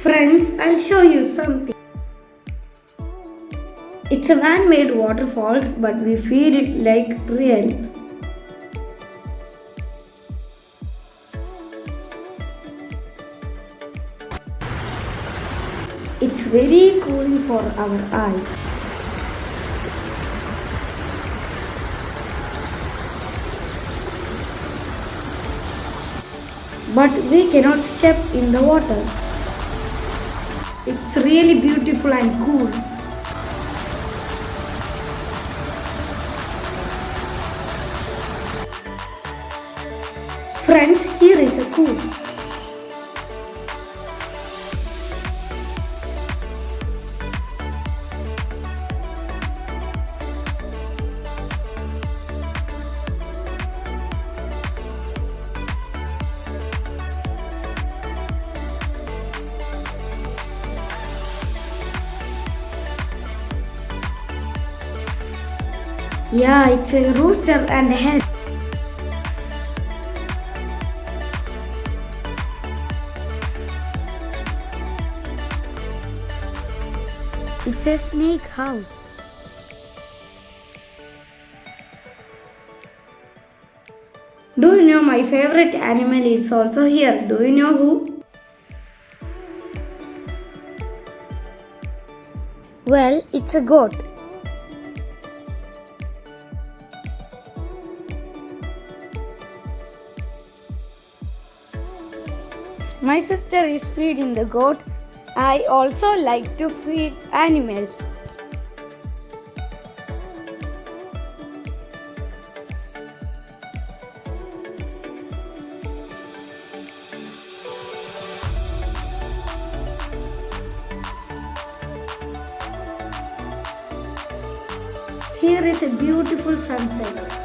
Friends, I'll show you something. It's a man-made waterfalls, but we feel it like real. It's very cooling for our eyes. But we cannot step in the water. It's really beautiful and cool. Friends, here is a cool. Yeah, it's a rooster and a hen. It's a snake house. Do you know my favorite animal is also here? Do you know who? Well, it's a goat. My sister is feeding the goat. I also like to feed animals. Here is a beautiful sunset.